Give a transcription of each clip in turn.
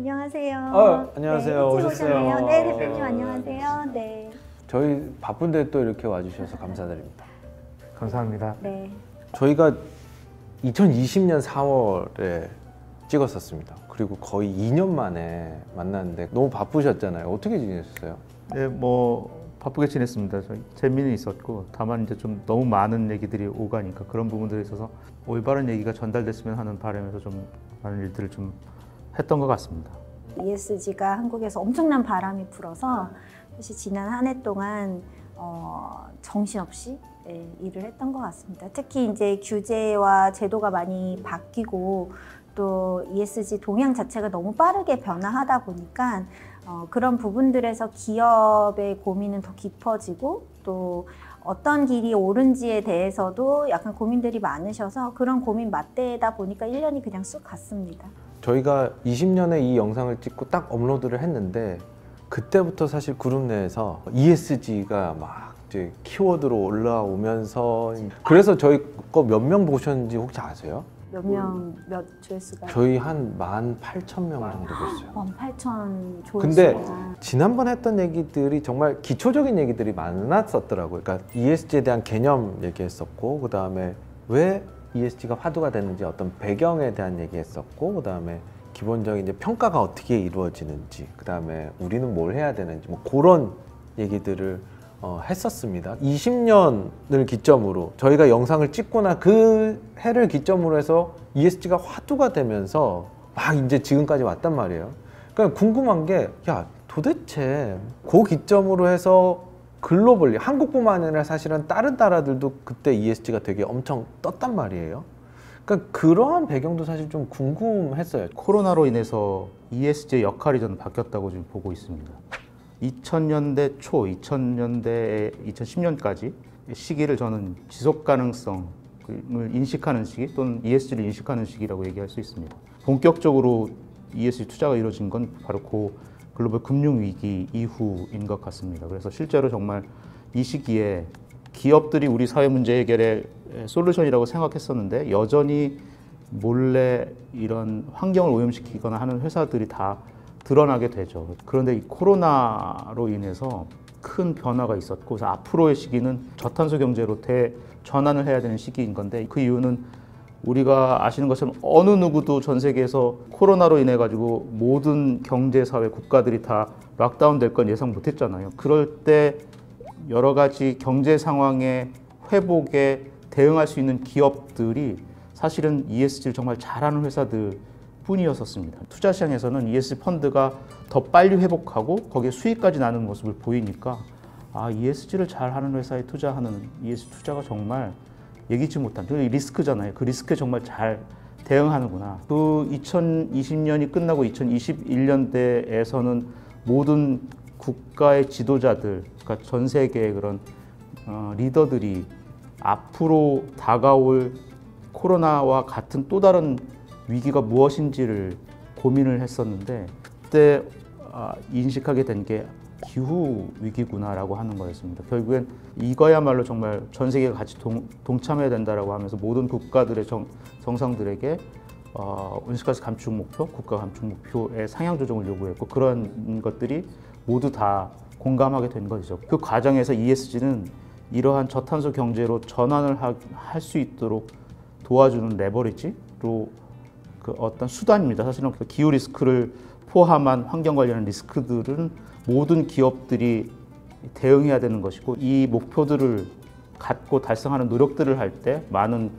안녕하세요. 안녕하세요. 네, 오셨어요. 네, 대표님 안녕하세요. 네. 저희 바쁜데 또 이렇게 와주셔서 감사드립니다. 감사합니다. 네. 저희가 2020년 4월에 찍었었습니다. 그리고 거의 2년 만에 만났는데 너무 바쁘셨잖아요. 어떻게 지내셨어요? 네, 뭐 바쁘게 지냈습니다. 재미는 있었고 다만 이제 좀 너무 많은 얘기들이 오가니까 그런 부분들에 있어서 올바른 얘기가 전달됐으면 하는 바람에서 좀 많은 일들을 좀 했던 것 같습니다. ESG가 한국에서 엄청난 바람이 불어서 사실 지난 한 해 동안 정신없이 일을 했던 것 같습니다. 특히 이제 규제와 제도가 많이 바뀌고 또 ESG 동향 자체가 너무 빠르게 변화하다 보니까 그런 부분들에서 기업의 고민은 더 깊어지고 또 어떤 길이 옳은지에 대해서도 약간 고민들이 많으셔서 그런 고민 맞대다 보니까 1년이 그냥 쑥 갔습니다. 저희가 20년에 이 영상을 찍고 딱 업로드를 했는데 그때부터 사실 그룹 내에서 ESG가 막 이제 키워드로 올라오면서 그래서 저희 거 몇 명 보셨는지 혹시 아세요? 몇 조회수가? 저희 한 18,000명 정도 봤어요. 18,000 조회수가. 근데 지난번 했던 얘기들이 정말 기초적인 얘기들이 많았었더라고요. 그러니까 ESG에 대한 개념 얘기했었고 그 다음에 왜 ESG가 화두가 되는지 어떤 배경에 대한 얘기했었고 그 다음에 기본적인 이제 평가가 어떻게 이루어지는지 그 다음에 우리는 뭘 해야 되는지 뭐 그런 얘기들을 했었습니다. 20년을 기점으로 저희가 영상을 찍거나 그 해를 기점으로 해서 ESG가 화두가 되면서 막 이제 지금까지 왔단 말이에요. 그러니까 궁금한 게 야 도대체 그 기점으로 해서 글로벌리 한국뿐만 아니라 사실은 다른 나라들도 그때 ESG가 되게 엄청 떴단 말이에요. 그러니까 그러한 배경도 사실 좀 궁금했어요. 코로나로 인해서 ESG의 역할이 저는 바뀌었다고 지금 보고 있습니다. 2000년대 초, 2010년까지 시기를 저는 지속 가능성을 인식하는 시기 또는 ESG를 인식하는 시기라고 얘기할 수 있습니다. 본격적으로 ESG 투자가 이루어진 건 바로 그 글로벌 금융위기 이후인 것 같습니다. 그래서 실제로 정말 이 시기에 기업들이 우리 사회 문제 해결의 솔루션이라고 생각했었는데 여전히 몰래 이런 환경을 오염시키거나 하는 회사들이 다 드러나게 되죠. 그런데 이 코로나로 인해서 큰 변화가 있었고 그래서 앞으로의 시기는 저탄소 경제로 대전환을 해야 되는 시기인 건데 그 이유는 우리가 아시는 것처럼 어느 누구도 전 세계에서 코로나로 인해 가지고 모든 경제 사회 국가들이 다 락다운 될 건 예상 못 했잖아요. 그럴 때 여러 가지 경제 상황의 회복에 대응할 수 있는 기업들이 사실은 ESG를 정말 잘하는 회사들 뿐이었었습니다. 투자 시장에서는 ESG 펀드가 더 빨리 회복하고 거기에 수익까지 나는 모습을 보이니까 ESG를 잘하는 회사에 투자하는 ESG 투자가 정말 예기치 못한 그 리스크잖아요. 그 리스크에 정말 잘 대응하는구나. 그 2020년이 끝나고 2021년대에서는 모든 국가의 지도자들, 그러니까 전 세계의 그런 리더들이 앞으로 다가올 코로나와 같은 또 다른 위기가 무엇인지를 고민을 했었는데 그때 인식하게 된 게 기후 위기구나라고 하는 거였습니다. 결국엔 이거야말로 정말 전 세계가 같이 동참해야 된다라고 하면서 모든 국가들의 정상들에게 온실가스 감축 목표, 국가 감축 목표의 상향 조정을 요구했고 그런 것들이 모두 다 공감하게 된 것이죠. 그 과정에서 ESG는 이러한 저탄소 경제로 전환을 할 수 있도록 도와주는 레버리지로 그 어떤 수단입니다. 사실은 그 기후 리스크를 포함한 환경 관련한 리스크들은 모든 기업들이 대응해야 되는 것이고 이 목표들을 갖고 달성하는 노력들을 할 때 많은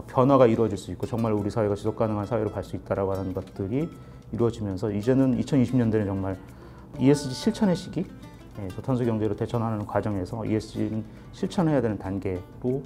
변화가 이루어질 수 있고 정말 우리 사회가 지속 가능한 사회로 갈 수 있다라고 하는 것들이 이루어지면서 이제는 2020년대는 정말 ESG 실천의 시기, 저탄소 경제로 대전하는 과정에서 ESG는 실천해야 되는 단계로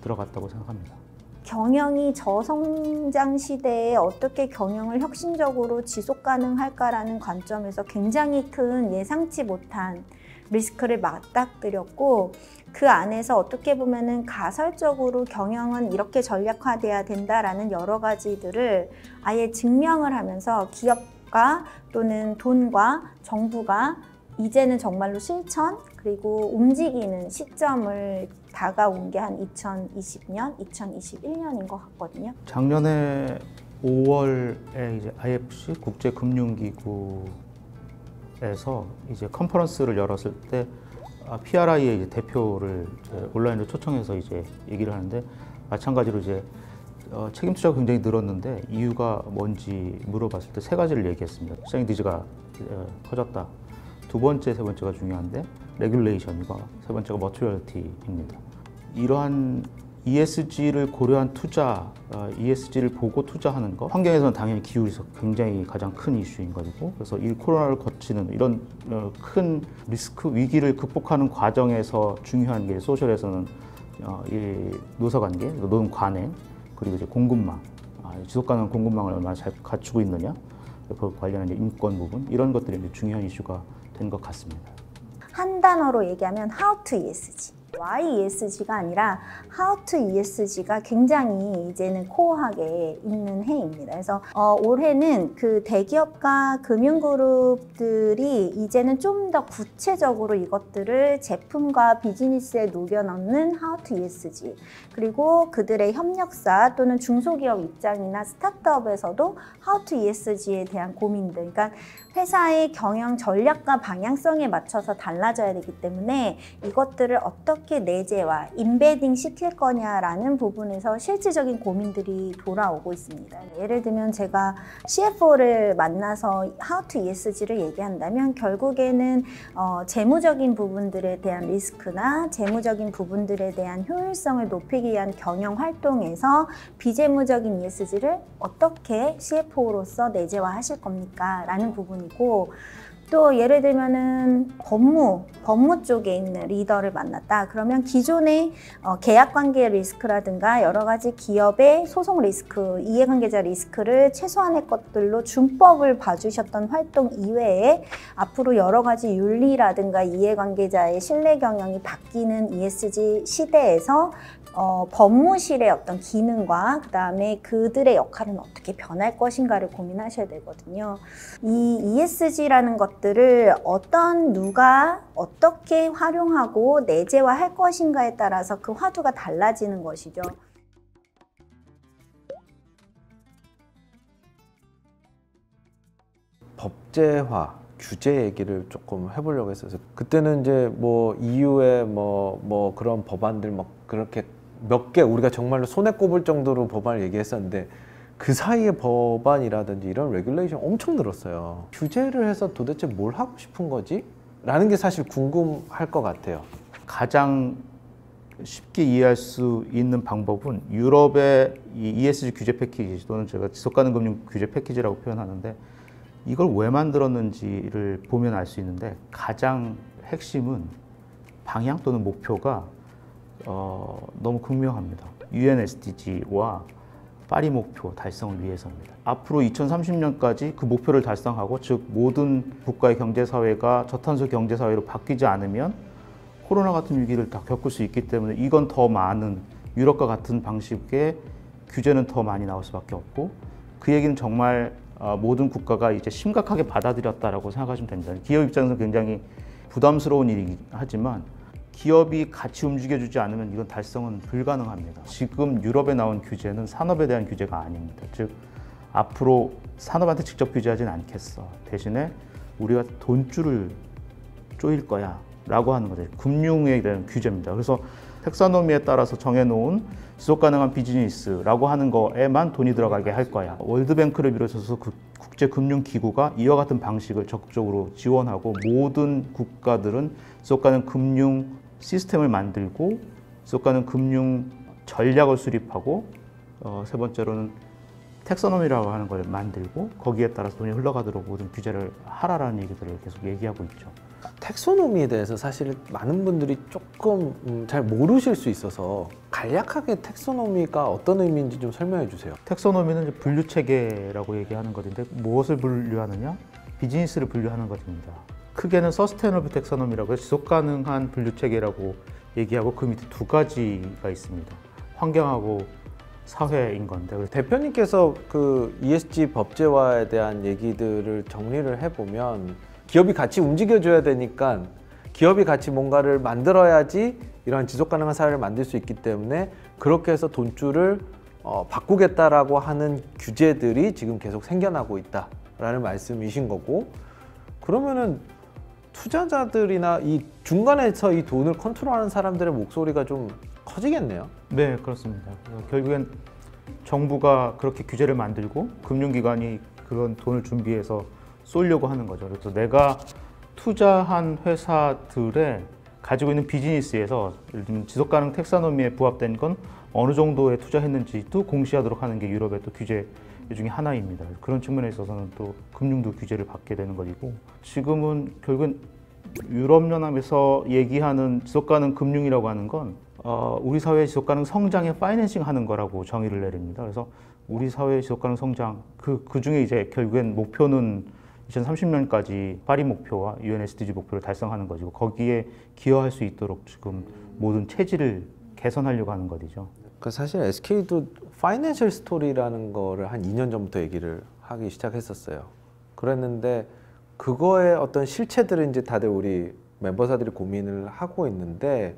들어갔다고 생각합니다. 경영이 저성장 시대에 어떻게 경영을 혁신적으로 지속 가능할까라는 관점에서 굉장히 큰 예상치 못한 리스크를 맞닥뜨렸고 그 안에서 어떻게 보면은 가설적으로 경영은 이렇게 전략화돼야 된다라는 여러 가지들을 아예 증명을 하면서 기업가 또는 돈과 정부가 이제는 정말로 실천 그리고 움직이는 시점을 다가온 게 한 2020년, 2021년인 것 같거든요. 작년에 5월에 이제 IFC 국제금융기구에서 이제 컨퍼런스를 열었을 때 PRI의 이제 대표를 이제 온라인으로 초청해서 이제 얘기를 하는데 마찬가지로 이제 책임 투자가 굉장히 늘었는데 이유가 뭔지 물어봤을 때 세 가지를 얘기했습니다. 시장 니즈가 커졌다. 두 번째, 세 번째가 중요한데 레귤레이션과 세 번째가 머티리얼리티입니다. 이러한 ESG를 고려한 투자, ESG를 보고 투자하는 것, 환경에서는 당연히 기후에서 굉장히 가장 큰 이슈인 것이고, 그래서 이 코로나를 거치는 이런 큰 리스크, 위기를 극복하는 과정에서 중요한 게 소셜에서는 이 노사관계, 노동 관행, 그리고 이제 공급망, 지속가능한 공급망을 얼마나 잘 갖추고 있느냐, 그 관련한 인권 부분, 이런 것들이 이제 중요한 이슈가 된 것 같습니다. 한 단어로 얘기하면 How to ESG. Why ESG가 아니라 How to ESG가 굉장히 이제는 코어하게 있는 해입니다. 그래서 올해는 그 대기업과 금융그룹들이 이제는 좀 더 구체적으로 이것들을 제품과 비즈니스에 녹여넣는 How to ESG, 그리고 그들의 협력사 또는 중소기업 입장이나 스타트업에서도 How to ESG에 대한 고민들, 그러니까 회사의 경영 전략과 방향성에 맞춰서 달라져야 되기 때문에 이것들을 어떻게 내재화, 인베딩 시킬 거냐라는 부분에서 실질적인 고민들이 돌아오고 있습니다. 예를 들면 제가 CFO를 만나서 How to ESG를 얘기한다면 결국에는 재무적인 부분들에 대한 리스크나 재무적인 부분들에 대한 효율성을 높이기 위한 경영 활동에서 비재무적인 ESG를 어떻게 CFO로서 내재화하실 겁니까? 라는 부분이고, 또 예를 들면은 법무 쪽에 있는 리더를 만났다. 그러면 기존의 계약관계 리스크라든가 여러 가지 기업의 소송 리스크, 이해관계자 리스크를 최소한의 것들로 준법을 봐주셨던 활동 이외에 앞으로 여러 가지 윤리라든가 이해관계자의 신뢰 경영이 바뀌는 ESG 시대에서 법무실의 어떤 기능과 그 다음에 그들의 역할은 어떻게 변할 것인가를 고민하셔야 되거든요. 이 ESG라는 것들을 누가 어떻게 활용하고 내재화할 것인가에 따라서 그 화두가 달라지는 것이죠. 법제화, 규제 얘기를 조금 해보려고 했어요. 그때는 이제 뭐 EU의 뭐 그런 법안들 막 그렇게 몇 개 우리가 정말로 손에 꼽을 정도로 법안을 얘기했었는데 그 사이에 법안이라든지 이런 레귤레이션 엄청 늘었어요. 규제를 해서 도대체 뭘 하고 싶은 거지? 라는 게 사실 궁금할 것 같아요. 가장 쉽게 이해할 수 있는 방법은 유럽의 이 ESG 규제 패키지 또는 제가 지속가능 금융 규제 패키지라고 표현하는데 이걸 왜 만들었는지를 보면 알 수 있는데 가장 핵심은 방향 또는 목표가 너무 극명합니다. UN SDG와 파리 목표 달성을 위해서입니다. 앞으로 2030년까지 그 목표를 달성하고 즉 모든 국가의 경제사회가 저탄소 경제사회로 바뀌지 않으면 코로나 같은 위기를 다 겪을 수 있기 때문에 이건 더 많은 유럽과 같은 방식의 규제는 더 많이 나올 수밖에 없고 그 얘기는 정말 모든 국가가 이제 심각하게 받아들였다라고 생각하시면 됩니다. 기업 입장에서 굉장히 부담스러운 일이긴 하지만 기업이 같이 움직여주지 않으면 이건 달성은 불가능합니다. 지금 유럽에 나온 규제는 산업에 대한 규제가 아닙니다. 즉 앞으로 산업한테 직접 규제하진 않겠어. 대신에 우리가 돈줄을 쪼일 거야 라고 하는 거죠. 금융에 대한 규제입니다. 그래서 텍사노미에 따라서 정해놓은 지속가능한 비즈니스라고 하는 거에만 돈이 들어가게 할 거야. 월드뱅크를 비롯해서 그 국제금융기구가 이와 같은 방식을 적극적으로 지원하고 모든 국가들은 지속가능 금융 시스템을 만들고 지속가능 금융 전략을 수립하고 세 번째로는 텍소노미라고 하는 걸 만들고 거기에 따라서 돈이 흘러가도록 모든 규제를 하라라는 얘기들을 계속 얘기하고 있죠. 텍소노미에 대해서 사실 많은 분들이 조금 잘 모르실 수 있어서 간략하게 텍소노미가 어떤 의미인지 좀 설명해 주세요. 텍소노미는 분류 체계라고 얘기하는 것인데 무엇을 분류하느냐? 비즈니스를 분류하는 것입니다. 크게는 서스테이너블 텍소노미라고 해서 지속 가능한 분류 체계라고 얘기하고 그 밑에 두 가지가 있습니다. 환경하고 사회인 건데 대표님께서 그 ESG 법제화에 대한 얘기들을 정리를 해보면 기업이 같이 움직여줘야 되니까 기업이 같이 뭔가를 만들어야지 이런 지속가능한 사회를 만들 수 있기 때문에 그렇게 해서 돈줄을 바꾸겠다라고 하는 규제들이 지금 계속 생겨나고 있다라는 말씀이신 거고, 그러면은 투자자들이나 이 중간에서 이 돈을 컨트롤하는 사람들의 목소리가 좀 커지겠네요. 네, 그렇습니다. 결국엔 정부가 그렇게 규제를 만들고 금융기관이 그런 돈을 준비해서 쏠려고 하는 거죠. 그래서 내가 투자한 회사들의 가지고 있는 비즈니스에서 예를 들면 지속가능 텍사노미에 부합된 건 어느 정도에 투자했는지도 공시하도록 하는 게 유럽의 또 규제 중에 하나입니다. 그런 측면에 있어서는 또 금융도 규제를 받게 되는 것이고, 지금은 결국은 유럽연합에서 얘기하는 지속가능 금융이라고 하는 건 우리 사회의 지속가능 성장에 파이낸싱 하는 거라고 정의를 내립니다. 그래서 우리 사회의 지속가능 성장, 그 중에 이제 결국엔 목표는 2030년까지 파리 목표와 UN SDG 목표를 달성하는 것이고, 거기에 기여할 수 있도록 지금 모든 체질을 개선하려고 하는 것이죠. 그 사실 SK도 파이낸셜 스토리라는 거를 한 2년 전부터 얘기를 하기 시작했었어요. 그랬는데 그거의 어떤 실체들은 이제 다들 우리 멤버사들이 고민을 하고 있는데,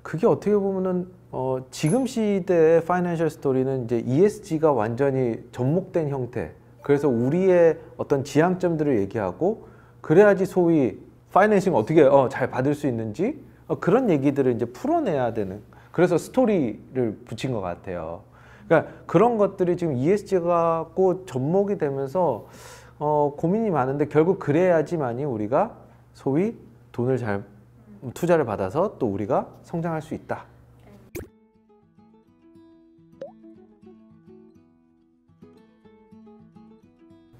그게 어떻게 보면은 지금 시대의 파이낸셜 스토리는 이제 ESG가 완전히 접목된 형태. 그래서 우리의 어떤 지향점들을 얘기하고, 그래야지 소위 파이낸싱 어떻게 잘 받을 수 있는지 그런 얘기들을 이제 풀어내야 되는, 그래서 스토리를 붙인 것 같아요. 그러니까 그런 것들이 지금 ESG가 꼭 접목이 되면서 고민이 많은데, 결국 그래야지만이 우리가 소위 돈을 잘 투자를 받아서 또 우리가 성장할 수 있다.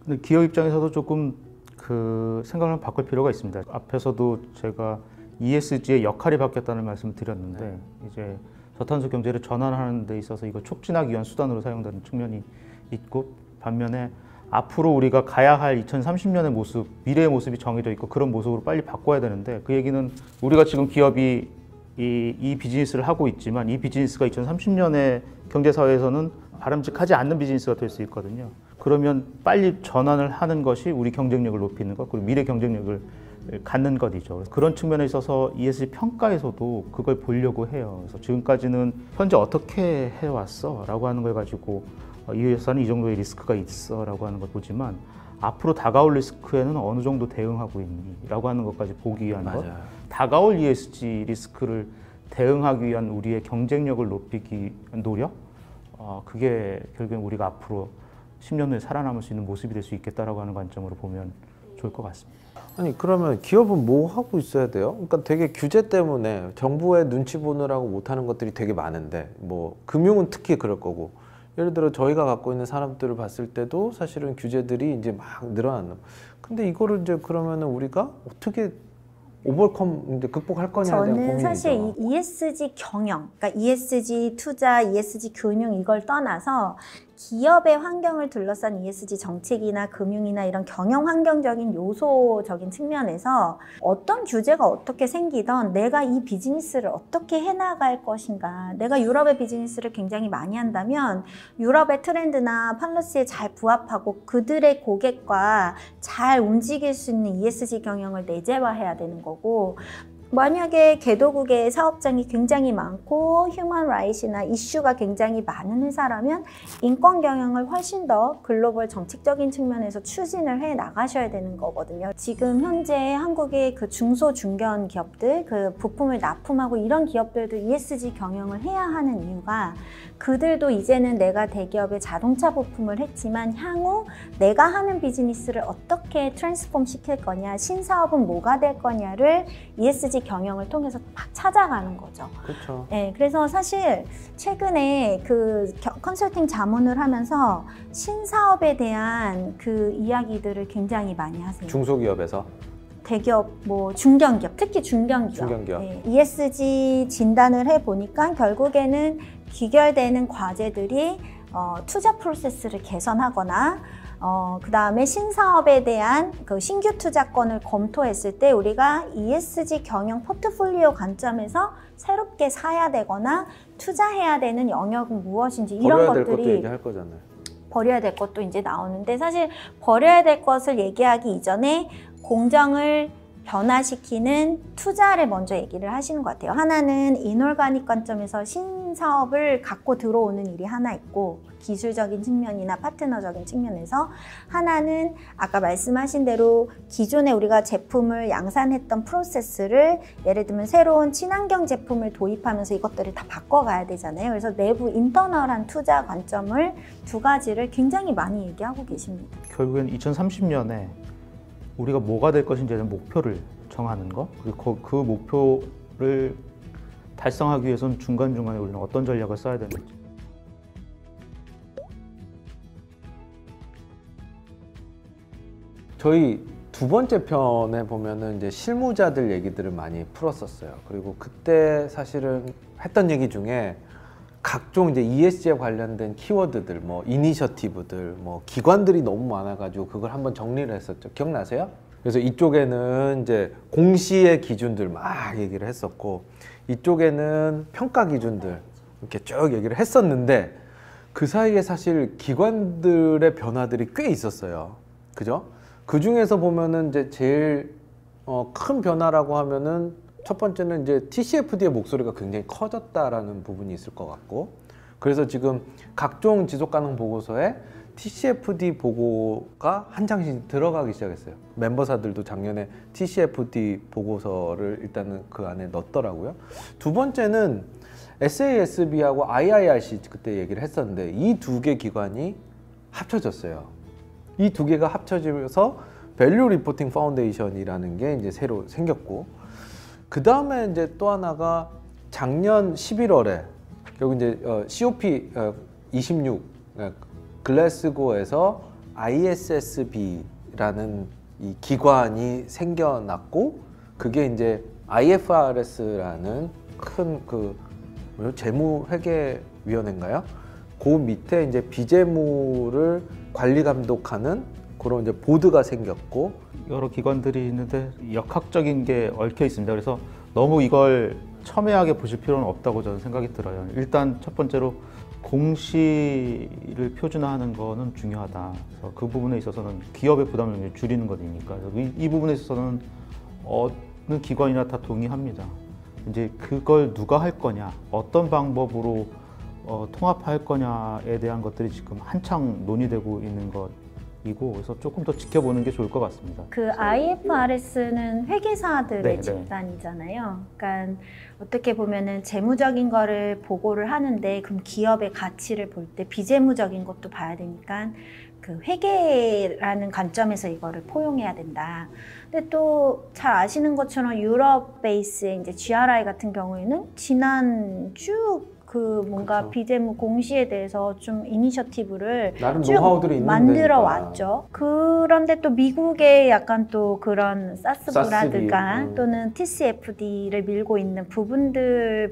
근데 기업 입장에서도 조금 그 생각을 바꿀 필요가 있습니다. 앞에서도 제가 ESG의 역할이 바뀌었다는 말씀을 드렸는데, 이제 저탄소 경제를 전환하는 데 있어서 이거 촉진하기 위한 수단으로 사용되는 측면이 있고, 반면에 앞으로 우리가 가야 할 2030년의 모습, 미래의 모습이 정해져 있고 그런 모습으로 빨리 바꿔야 되는데, 그 얘기는 우리가 지금 기업이 이 비즈니스를 하고 있지만 이 비즈니스가 2030년의 경제사회에서는 바람직하지 않는 비즈니스가 될 수 있거든요. 그러면 빨리 전환을 하는 것이 우리 경쟁력을 높이는 것, 그리고 미래 경쟁력을 갖는 것이죠. 그런 측면에 있어서 ESG 평가에서도 그걸 보려고 해요. 그래서 지금까지는 현재 어떻게 해왔어? 라고 하는 걸 가지고 이 회사는 이 정도의 리스크가 있어 라고 하는 걸 보지만, 앞으로 다가올 리스크에는 어느 정도 대응하고 있니? 라고 하는 것까지 보기 위한 것. 다가올 ESG 리스크를 대응하기 위한 우리의 경쟁력을 높이기 위한 노력? 그게 결국엔 우리가 앞으로 10년 후에 살아남을 수 있는 모습이 될 수 있겠다라고 하는 관점으로 보면 좋을 것 같습니다. 아니, 그러면 기업은 뭐 하고 있어야 돼요? 그러니까 되게 규제 때문에 정부의 눈치 보느라고 못하는 것들이 되게 많은데, 뭐 금융은 특히 그럴 거고, 예를 들어 저희가 갖고 있는 산업들을 봤을 때도 사실은 규제들이 이제 막 늘어나는. 근데 이거를 이제 그러면은 우리가 어떻게 오버컴 이제 극복할 거냐에 대한 고민이죠. 저는 사실 이 ESG 경영, 그러니까 ESG 투자, ESG 금융 이걸 떠나서 기업의 환경을 둘러싼 ESG 정책이나 금융이나 이런 경영 환경적인 요소적인 측면에서 어떤 규제가 어떻게 생기던 내가 이 비즈니스를 어떻게 해나갈 것인가. 내가 유럽의 비즈니스를 굉장히 많이 한다면 유럽의 트렌드나 팔러시에 잘 부합하고 그들의 고객과 잘 움직일 수 있는 ESG 경영을 내재화해야 되는 거고, 만약에 개도국의 사업장이 굉장히 많고 휴먼 라이트나 이슈가 굉장히 많은 회사라면 인권 경영을 훨씬 더 글로벌 정책적인 측면에서 추진을 해 나가셔야 되는 거거든요. 지금 현재 한국의 그 중소 중견 기업들, 그 부품을 납품하고 이런 기업들도 ESG 경영을 해야 하는 이유가, 그들도 이제는 내가 대기업의 자동차 부품을 했지만 향후 내가 하는 비즈니스를 어떻게 트랜스폼 시킬 거냐, 신사업은 뭐가 될 거냐를 ESG 경영을 통해서 막 찾아가는 거죠. 그렇죠. 네, 그래서 사실 최근에 그 컨설팅 자문을 하면서 신사업에 대한 그 이야기들을 굉장히 많이 하세요. 중소기업에서? 대기업, 뭐 중견기업, 특히 중견기업. 네, ESG 진단을 해보니까 결국에는 귀결되는 과제들이 투자 프로세스를 개선하거나 그 다음에 신사업에 대한 그 신규 투자권을 검토했을 때 우리가 ESG 경영 포트폴리오 관점에서 새롭게 사야 되거나 투자해야 되는 영역은 무엇인지, 이런 버려야 될 것도 것들이 얘기할 거잖아요. 버려야 될 것도 이제 나오는데, 사실 버려야 될 것을 얘기하기 이전에 공정을 변화시키는 투자를 먼저 얘기를 하시는 것 같아요. 하나는 이놀가닉 관점에서 사업을 갖고 들어오는 일이 하나 있고, 기술적인 측면이나 파트너적인 측면에서 하나는 아까 말씀하신 대로 기존에 우리가 제품을 양산했던 프로세스를 예를 들면 새로운 친환경 제품을 도입하면서 이것들을 다 바꿔가야 되잖아요. 그래서 내부 인터널한 투자 관점을 두 가지를 굉장히 많이 얘기하고 계십니다. 결국엔 2030년에 우리가 뭐가 될 것인지에 대한 목표를 정하는 거, 그리고 그 목표를 달성하기 위해서는 중간중간에 우리는 어떤 전략을 써야 되는지. 저희 두 번째 편에 보면은 이제 실무자들 얘기들을 많이 풀었었어요. 그리고 그때 사실은 했던 얘기 중에 각종 이제 ESG에 관련된 키워드들, 뭐 이니셔티브들, 뭐 기관들이 너무 많아가지고 그걸 한번 정리를 했었죠. 기억나세요? 그래서 이쪽에는 이제 공시의 기준들 막 얘기를 했었고, 이쪽에는 평가 기준들 이렇게 쭉 얘기를 했었는데, 그 사이에 사실 기관들의 변화들이 꽤 있었어요. 그죠? 그 중에서 보면은 이제 제일 큰 변화라고 하면은 첫 번째는 이제 TCFD의 목소리가 굉장히 커졌다라는 부분이 있을 것 같고, 그래서 지금 각종 지속가능 보고서에 TCFD 보고가 한 장씩 들어가기 시작했어요. 멤버사들도 작년에 TCFD 보고서를 일단은 그 안에 넣었더라고요. 두 번째는 SASB하고 IIRC 그때 얘기를 했었는데, 이 두 개 기관이 합쳐졌어요. 이 두 개가 합쳐지면서 밸류 리포팅 파운데이션이라는 게 이제 새로 생겼고, 그 다음에 이제 또 하나가 작년 11월에 결국 이제 COP 26 글래스고에서 ISSB라는 이 기관이 생겨났고, 그게 이제 IFRS라는 큰 그 재무회계위원회인가요? 그 밑에 이제 비재무를 관리 감독하는 그런 이제 보드가 생겼고, 여러 기관들이 있는데 역학적인 게 얽혀 있습니다. 그래서 너무 이걸 첨예하게 보실 필요는 없다고 저는 생각이 들어요. 일단 첫 번째로 공시를 표준화하는 거는 중요하다. 그래서 그 부분에 있어서는 기업의 부담을 줄이는 거니까, 이 부분에 있어서는 어느 기관이나 다 동의합니다. 이제 그걸 누가 할 거냐, 어떤 방법으로 통합할 거냐에 대한 것들이 지금 한창 논의되고 있는 것이고, 그래서 조금 더 지켜보는 게 좋을 것 같습니다. 그 IFRS는 회계사들의 네, 집단이잖아요. 그러니까 어떻게 보면은 재무적인 거를 보고를 하는데, 그럼 기업의 가치를 볼 때 비재무적인 것도 봐야 되니까 그 회계라는 관점에서 이거를 포용해야 된다. 근데 또 잘 아시는 것처럼 유럽 베이스의 이제 GRI 같은 경우에는 지난 쭉 그 뭔가 그쵸. 비재무 공시에 대해서 좀 이니셔티브를 나름 쭉 노하우들이 있는 만들어 데니까. 왔죠. 그런데 또 미국의 약간 또 그런 사스부라든가 사스비, 또는 TCFD를 밀고 있는 부분들에서의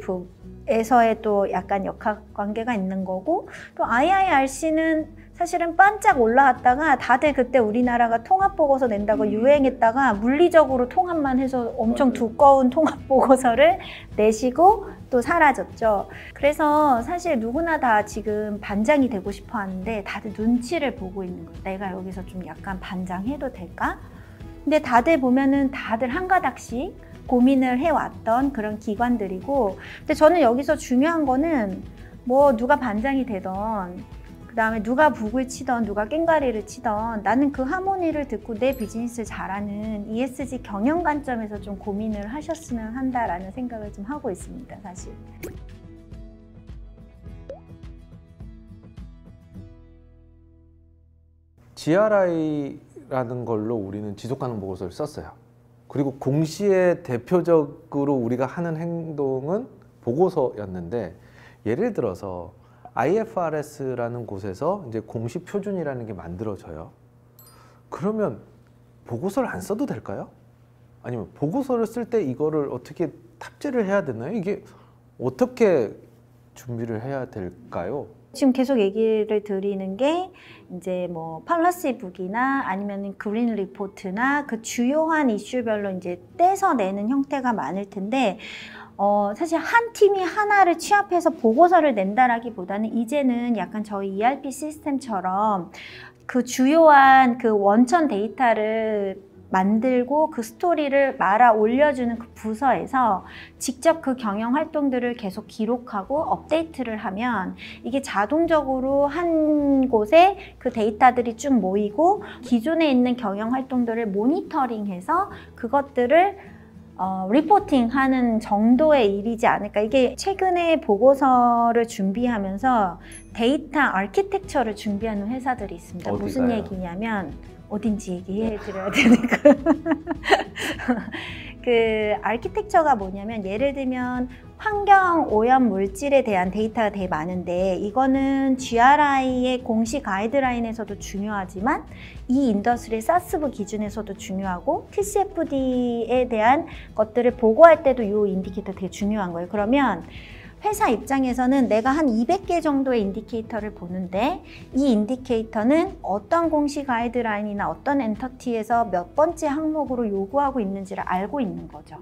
또 약간 역학관계가 있는 거고, 또 IIRC는 사실은 반짝 올라왔다가 다들 그때 우리나라가 통합보고서 낸다고 유행했다가 물리적으로 통합만 해서 엄청 두꺼운 통합보고서를 내시고 또 사라졌죠. 그래서 사실 누구나 다 지금 반장이 되고 싶어 하는데 다들 눈치를 보고 있는 거예요. 내가 여기서 좀 약간 반장해도 될까? 근데 다들 보면은 다들 한 가닥씩 고민을 해왔던 그런 기관들이고, 근데 저는 여기서 중요한 거는 뭐 누가 반장이 되던, 그 다음에 누가 북을 치던 누가 깽가리를 치던, 나는 그 하모니를 듣고 내 비즈니스를 잘하는 ESG 경영 관점에서 좀 고민을 하셨으면 한다라는 생각을 좀 하고 있습니다, 사실. GRI라는 걸로 우리는 지속가능 보고서를 썼어요. 그리고 공시에 대표적으로 우리가 하는 행동은 보고서였는데, 예를 들어서 IFRS라는 곳에서 이제 공시 표준이라는 게 만들어져요. 그러면 보고서를 안 써도 될까요? 아니면 보고서를 쓸 때 이거를 어떻게 탑재를 해야 되나요? 이게 어떻게 준비를 해야 될까요? 지금 계속 얘기를 드리는 게 이제 뭐 팔러시북이나 아니면 그린 리포트나 그 주요한 이슈별로 이제 떼서 내는 형태가 많을 텐데, 사실 한 팀이 하나를 취합해서 보고서를 낸다라기보다는 이제는 약간 저희 ERP 시스템처럼 그 주요한 그 원천 데이터를 만들고 그 스토리를 말아 올려주는 그 부서에서 직접 그 경영 활동들을 계속 기록하고 업데이트를 하면 이게 자동적으로 한 곳에 그 데이터들이 쭉 모이고 기존에 있는 경영 활동들을 모니터링해서 그것들을 리포팅하는 정도의 일이지 않을까. 이게 최근에 보고서를 준비하면서 데이터 아키텍처를 준비하는 회사들이 있습니다. 어디가요? 무슨 얘기냐면 어딘지 얘기해 드려야 되니까. 그 아키텍처가 뭐냐면 예를 들면 환경 오염 물질에 대한 데이터가 되게 많은데 이거는 GRI의 공식 가이드라인에서도 중요하지만 이 인더스트리 사스부 기준에서도 중요하고 TCFD에 대한 것들을 보고할 때도 이 인디케이터 되게 중요한 거예요. 그러면 회사 입장에서는 내가 한 200개 정도의 인디케이터를 보는데 이 인디케이터는 어떤 공식 가이드라인이나 어떤 엔터티에서 몇 번째 항목으로 요구하고 있는지를 알고 있는 거죠.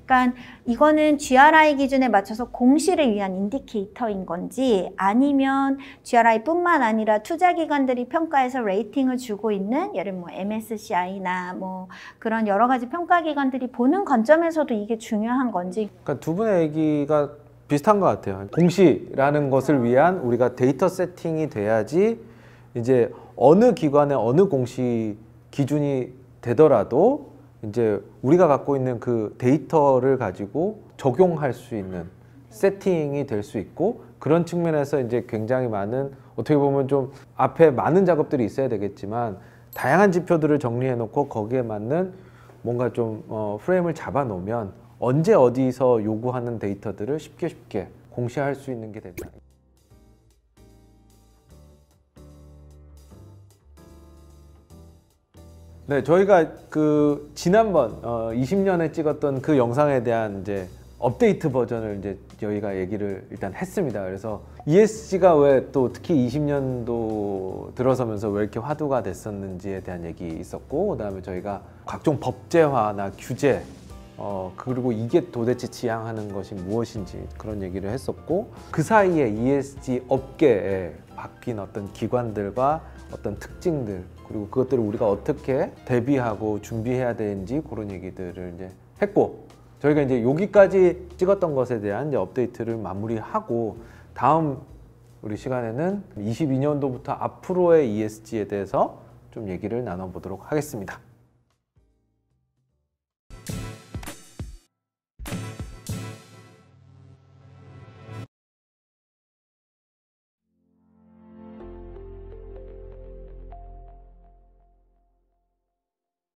그러니까 이거는 GRI 기준에 맞춰서 공시를 위한 인디케이터인 건지 아니면 GRI뿐만 아니라 투자기관들이 평가해서 레이팅을 주고 있는 예를 뭐 MSCI나 뭐 그런 여러 가지 평가기관들이 보는 관점에서도 이게 중요한 건지. 그러니까 두 분의 얘기가 비슷한 것 같아요. 공시라는 것을 위한 우리가 데이터 세팅이 돼야지 이제 어느 기관의 어느 공시 기준이 되더라도 이제 우리가 갖고 있는 그 데이터를 가지고 적용할 수 있는 세팅이 될 수 있고 그런 측면에서 이제 굉장히 많은 어떻게 보면 좀 앞에 많은 작업들이 있어야 되겠지만 다양한 지표들을 정리해 놓고 거기에 맞는 뭔가 좀 프레임을 잡아 놓으면 언제 어디서 요구하는 데이터들을 쉽게 공시할 수 있는 게 된다. 네, 저희가 그 지난번 20년에 찍었던 그 영상에 대한 이제 업데이트 버전을 이제 저희가 얘기를 일단 했습니다. 그래서 ESG가 왜 또 특히 20년도 들어서면서 왜 이렇게 화두가 됐었는지에 대한 얘기 있었고, 그다음에 저희가 각종 법제화나 규제 그리고 이게 도대체 지향하는 것이 무엇인지 그런 얘기를 했었고, 그 사이에 ESG 업계에 바뀐 어떤 기관들과 어떤 특징들 그리고 그것들을 우리가 어떻게 대비하고 준비해야 되는지 그런 얘기들을 이제 했고, 저희가 이제 여기까지 찍었던 것에 대한 이제 업데이트를 마무리하고 다음 우리 시간에는 22년도부터 앞으로의 ESG에 대해서 좀 얘기를 나눠보도록 하겠습니다.